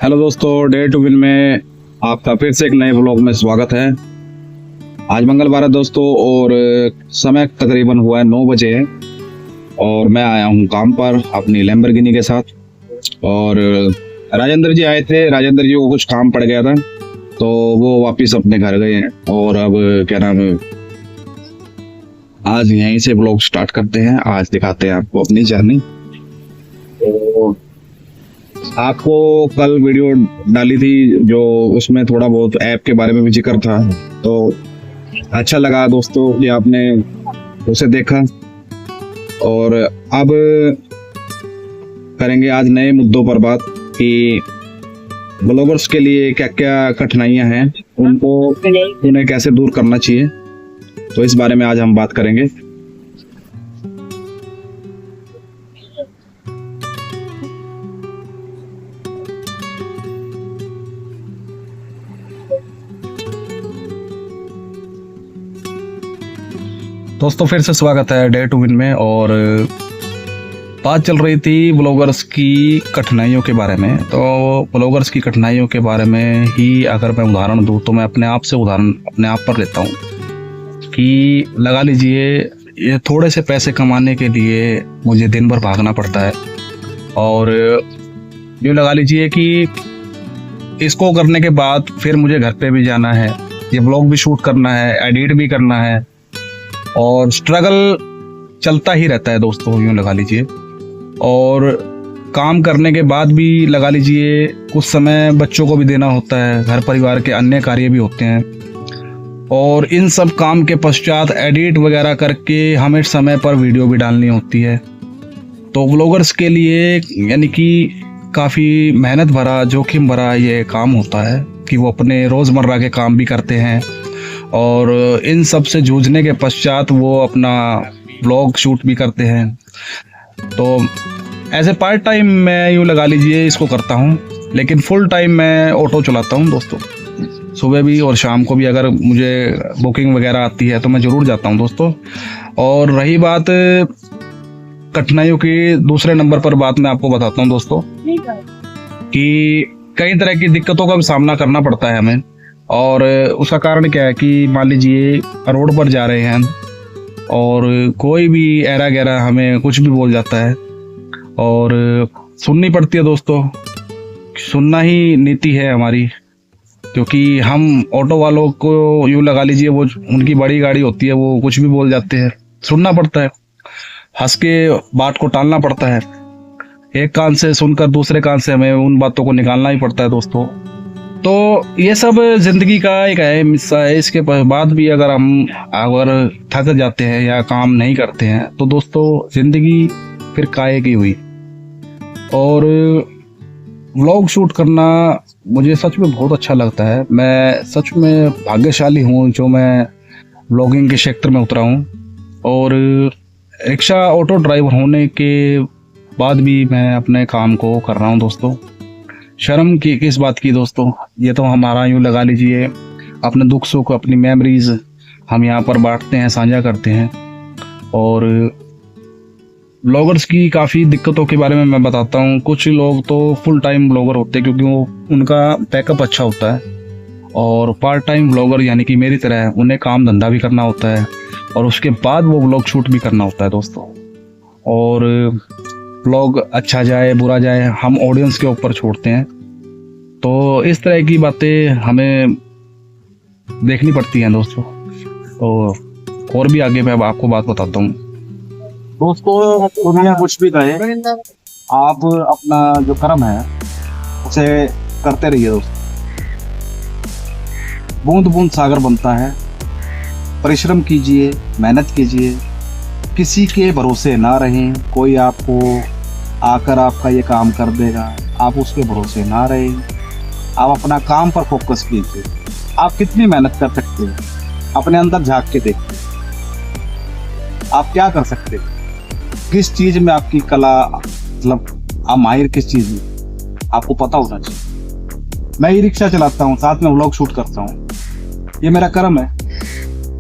Hello दोस्तों, day to win में आपका फिर से एक नए व्लॉग में स्वागत है। आज मंगलवार है दोस्तों और समय तकरीबन हुआ है 9 बजे है और मैं आया हूँ काम पर अपनी लैम्बोर्गिनी के साथ। और राजेंद्र जी आए थे, राजेंद्र जी को कुछ काम पड़ गया था तो वो वापस अपने घर गए हैं। और अब क्या नाम है, आज यहीं से व्लॉग स्टार्ट करते हैं। आज दिखाते हैं आपको अपनी जर्नी। तो आपको कल वीडियो डाली थी जो उसमें थोड़ा बहुत ऐप के बारे में भी जिक्र था, तो अच्छा लगा दोस्तों ये आपने उसे देखा। और अब करेंगे आज नए मुद्दों पर बात कि ब्लॉगर्स के लिए क्या क्या कठिनाइयां हैं, उन्हें कैसे दूर करना चाहिए, तो इस बारे में आज हम बात करेंगे। दोस्तों फिर से स्वागत है डे टू विन में। और बात चल रही थी ब्लॉगर्स की कठिनाइयों के बारे में। तो ब्लॉगर्स की कठिनाइयों के बारे में ही अगर मैं उदाहरण दूं तो मैं अपने आप से उदाहरण अपने आप पर लेता हूं कि लगा लीजिए ये थोड़े से पैसे कमाने के लिए मुझे दिन भर भागना पड़ता है। और यूँ लगा लीजिए कि इसको करने के बाद फिर मुझे घर पे भी जाना है, ये ब्लॉग भी शूट करना है, एडिट भी करना है और स्ट्रगल चलता ही रहता है दोस्तों, यूँ लगा लीजिए। और काम करने के बाद भी लगा लीजिए कुछ समय बच्चों को भी देना होता है, घर परिवार के अन्य कार्य भी होते हैं। और इन सब काम के पश्चात एडिट वगैरह करके हमें समय पर वीडियो भी डालनी होती है। तो व्लॉगर्स के लिए यानी कि काफ़ी मेहनत भरा, जोखिम भरा ये काम होता है कि वो अपने रोज़मर्रा के काम भी करते हैं और इन सब से जूझने के पश्चात वो अपना व्लॉग शूट भी करते हैं। तो ऐसे पार्ट टाइम मैं यूँ लगा लीजिए इसको करता हूँ, लेकिन फुल टाइम मैं ऑटो चलाता हूँ दोस्तों। सुबह भी और शाम को भी अगर मुझे बुकिंग वगैरह आती है तो मैं ज़रूर जाता हूँ दोस्तों। और रही बात कठिनाइयों की, दूसरे नंबर पर बात मैं आपको बताता हूँ दोस्तों कि कई तरह की दिक्कतों का भी सामना करना पड़ता है हमें। और उसका कारण क्या है कि मान लीजिए रोड पर जा रहे हैं और कोई भी ऐरा गैरा हमें कुछ भी बोल जाता है और सुननी पड़ती है दोस्तों। सुनना ही नीति है हमारी, क्योंकि हम ऑटो वालों को यूँ लगा लीजिए वो उनकी बड़ी गाड़ी होती है, वो कुछ भी बोल जाते हैं, सुनना पड़ता है, हंस के बात को टालना पड़ता है। एक कान से सुनकर दूसरे कान से हमें उन बातों को निकालना ही पड़ता है दोस्तों। तो ये सब जिंदगी का एक अहम हिस्सा है। इसके बाद भी अगर थक जाते हैं या काम नहीं करते हैं तो दोस्तों जिंदगी फिर काहे की हुई। और व्लॉग शूट करना मुझे सच में बहुत अच्छा लगता है। मैं सच में भाग्यशाली हूँ जो मैं व्लॉगिंग के क्षेत्र में उतरा हूँ। और रिक्शा ऑटो ड्राइवर होने के बाद भी मैं अपने काम को कर रहा हूँ दोस्तों। शर्म की किस बात की दोस्तों, ये तो हमारा यूँ लगा लीजिए अपने दुख सुख, अपनी मेमोरीज हम यहाँ पर बांटते हैं, साझा करते हैं। और ब्लॉगर्स की काफ़ी दिक्कतों के बारे में मैं बताता हूँ। कुछ लोग तो फुल टाइम ब्लॉगर होते हैं क्योंकि वो उनका बैकअप अच्छा होता है, और पार्ट टाइम ब्लॉगर यानी कि मेरी तरह उन्हें काम धंधा भी करना होता है और उसके बाद वो ब्लॉग शूट भी करना होता है दोस्तों। और ब्लॉग अच्छा जाए बुरा जाए हम ऑडियंस के ऊपर छोड़ते हैं। तो इस तरह की बातें हमें देखनी पड़ती हैं दोस्तों। तो और भी आगे मैं आपको बात बताता हूँ दोस्तों। दुनिया कुछ भी कहे, आप अपना जो कर्म है उसे करते रहिए दोस्तों। बूंद बूंद सागर बनता है। परिश्रम कीजिए, मेहनत कीजिए, किसी के भरोसे ना रहें। कोई आपको आकर आपका ये काम कर देगा, आप उसके भरोसे ना रहें। आप अपना काम पर फोकस कीजिए। आप कितनी मेहनत कर सकते हैं, अपने अंदर झांक के देखिए। आप क्या कर सकते हैं, किस चीज़ में आपकी कला, मतलब आप माहिर किस चीज़ में, आपको पता होना चाहिए। मैं ई रिक्शा चलाता हूँ, साथ में व्लॉग शूट करता हूँ। ये मेरा कर्म है।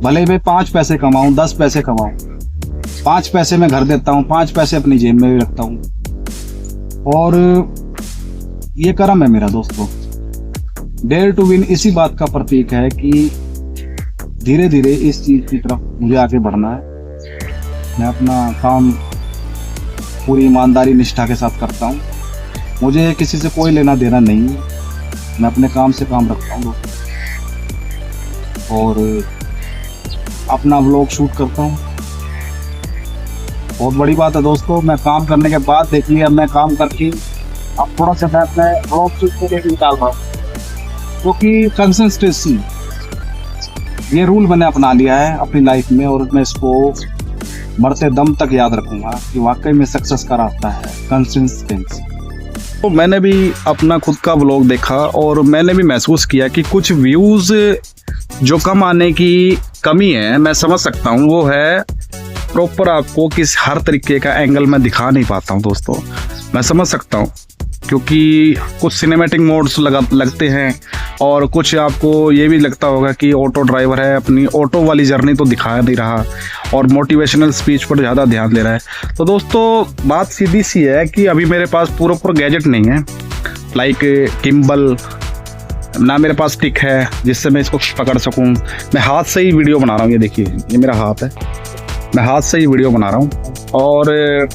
भले मैं 5 पैसे कमाऊँ, 10 पैसे कमाऊँ, 5 पैसे में घर देता हूँ, 5 पैसे अपनी जेब में भी रखता हूँ। और ये कर्म है मेरा दोस्तों। डेयर टू विन इसी बात का प्रतीक है कि धीरे धीरे इस चीज की तरफ मुझे आगे बढ़ना है। मैं अपना काम पूरी ईमानदारी निष्ठा के साथ करता हूँ। मुझे किसी से कोई लेना देना नहीं है। मैं अपने काम से काम रखता हूँ दोस्तों और अपना व्लॉग शूट करता हूँ। बहुत बड़ी बात है दोस्तों। मैं काम करने के बाद देख लिया, मैं काम करके अब थोड़ा सा मैं अपने व्लॉग शूट के लिए निकाल रहा हूँ, क्योंकि कंसिस्टेंसी ये रूल मैंने अपना लिया है अपनी लाइफ में और मैं इसको मरते दम तक याद रखूंगा कि वाकई में सक्सेस का रास्ता है कंसिस्टेंसी। तो मैंने भी अपना खुद का व्लॉग देखा और मैंने भी महसूस किया कि कुछ व्यूज़ जो कम आने की कमी है, मैं समझ सकता हूँ। वो है प्रॉपर आपको किस हर तरीके का एंगल मैं दिखा नहीं पाता हूँ दोस्तों। मैं समझ सकता हूँ क्योंकि कुछ सिनेमैटिक मोड्स लगते हैं और कुछ आपको ये भी लगता होगा कि ऑटो ड्राइवर है, अपनी ऑटो वाली जर्नी तो दिखा नहीं रहा और मोटिवेशनल स्पीच पर ज़्यादा ध्यान दे रहा है। तो दोस्तों बात सीधी सी है कि अभी मेरे पास पूरा गैजेट नहीं है, लाइक किम्बल ना मेरे पास टिक है जिससे मैं इसको पकड़ सकूं। मैं हाथ से ही वीडियो बना रहा हूँ। ये देखिए, ये मेरा हाथ है, मैं हाथ से ही वीडियो बना रहा हूँ। और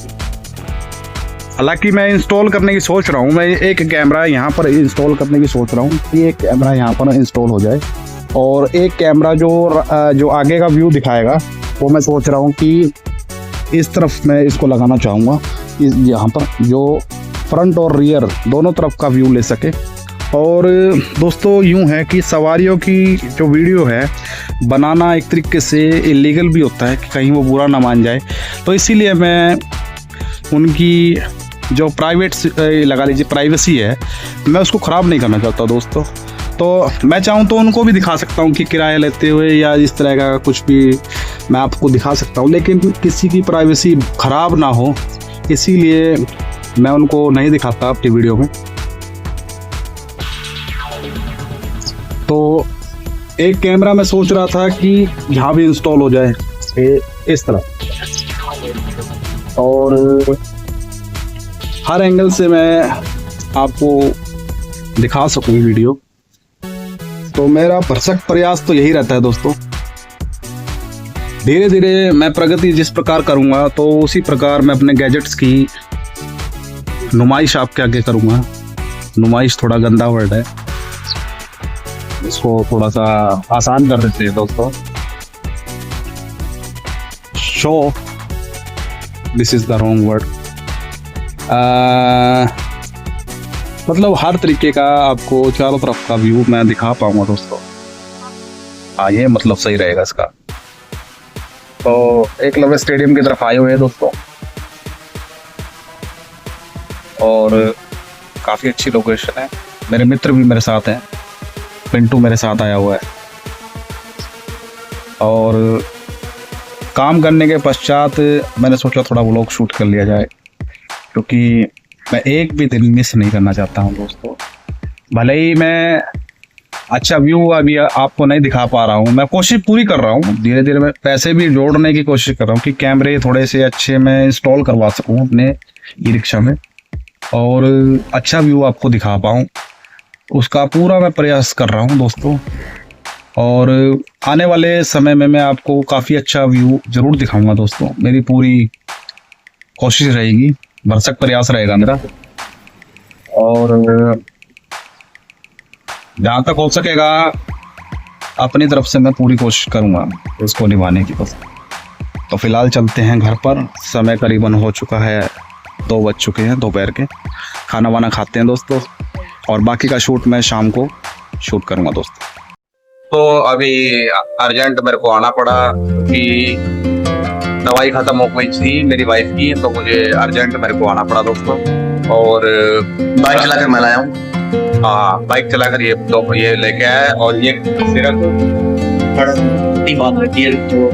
हालांकि मैं इंस्टॉल करने की सोच रहा हूँ, मैं एक कैमरा यहाँ पर इंस्टॉल करने की सोच रहा हूँ कि एक कैमरा यहाँ पर इंस्टॉल हो जाए और एक कैमरा जो आगे का व्यू दिखाएगा वो मैं सोच रहा हूँ कि इस तरफ मैं इसको लगाना चाहूँगा, यहाँ पर जो फ्रंट और रियर दोनों तरफ का व्यू ले सके। और दोस्तों यूँ है कि सवारियों की जो वीडियो है बनाना एक तरीके से इलीगल भी होता है कि कहीं वो बुरा ना मान जाए, तो इसीलिए मैं उनकी जो प्राइवेट लगा लीजिए प्राइवेसी है, मैं उसको ख़राब नहीं करना चाहता दोस्तों। तो मैं चाहूँ तो उनको भी दिखा सकता हूँ कि किराया लेते हुए या इस तरह का कुछ भी मैं आपको दिखा सकता हूँ, लेकिन किसी की प्राइवेसी ख़राब ना हो इसीलिए मैं उनको नहीं दिखाता अपनी वीडियो में। तो एक कैमरा मैं सोच रहा था कि यहाँ भी इंस्टॉल हो जाए इस तरह, और हर एंगल से मैं आपको दिखा सकूँ वीडियो। तो मेरा भरसक प्रयास तो यही रहता है दोस्तों। धीरे धीरे मैं प्रगति जिस प्रकार करूँगा तो उसी प्रकार मैं अपने गैजेट्स की नुमाइश आपके आगे करूँगा। नुमाइश थोड़ा गंदा वर्ड है, इसको थोड़ा सा आसान कर देते हैं दोस्तों। Show, this is the wrong word. मतलब हर तरीके का आपको चारों तरफ का व्यू मैं दिखा पाऊंगा दोस्तों। हाँ, ये मतलब सही रहेगा इसका। तो एकलव्य स्टेडियम की तरफ आए हुए हैं दोस्तों और काफ़ी अच्छी लोकेशन है। मेरे मित्र भी मेरे साथ हैं, पिंटू मेरे साथ आया हुआ है। और काम करने के पश्चात मैंने सोचा थोड़ा व्लॉग शूट कर लिया जाए, क्योंकि मैं एक भी दिन मिस नहीं करना चाहता हूँ दोस्तों। भले ही मैं अच्छा व्यू अभी आपको नहीं दिखा पा रहा हूँ, मैं कोशिश पूरी कर रहा हूँ। धीरे धीरे मैं पैसे भी जोड़ने की कोशिश कर रहा हूँ कि कैमरे थोड़े से अच्छे मैं इंस्टॉल करवा सकूँ अपने ई रिक्शा में और अच्छा व्यू आपको दिखा पाऊँ, उसका पूरा मैं प्रयास कर रहा हूँ दोस्तों। और आने वाले समय में मैं आपको काफ़ी अच्छा व्यू ज़रूर दिखाऊंगा दोस्तों। मेरी पूरी कोशिश रहेगी, भरसक प्रयास रहेगा मेरा, और जहाँ तक हो सकेगा अपनी तरफ से मैं पूरी कोशिश करूँगा इसको निभाने की। बस तो फिलहाल चलते हैं घर पर, समय करीबन हो चुका है, 2 बज चुके हैं दोपहर के। खाना वाना खाते हैं दोस्तों और बाकी का शूट मैं शाम को शूट करूँगा दोस्तों। तो अभी अर्जेंट मेरे को आना पड़ा क्योंकि दवाई ख़त्म हो गई थी मेरी वाइफ की, तो मुझे अर्जेंट मेरे को आना पड़ा दोस्तों। और बाइक चलाकर मैं लाया हूँ। हाँ, बाइक चलाकर ये लेके आया और ये सिर्फ बात रहती है तो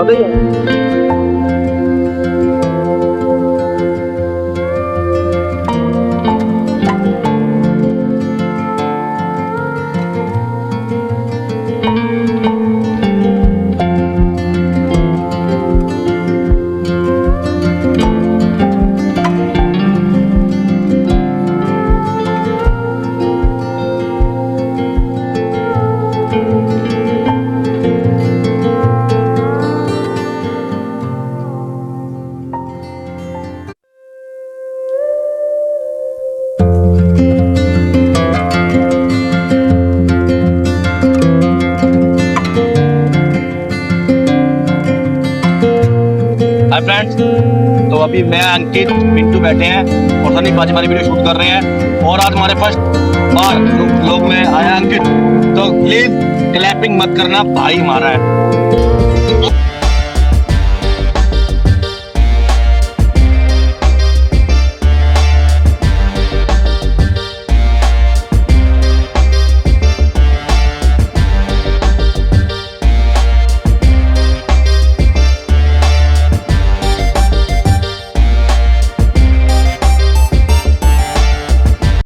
ज्यादा ही है। हाय फ्रेंड्स, तो अभी मैं अंकित पिंटू बैठे हैं और सनी पाजी हमारी वीडियो शूट कर रहे हैं और आज हमारे फर्स्ट बार लोग में आया अंकित, तो प्लीज क्लैपिंग मत करना, भाई हमारा है।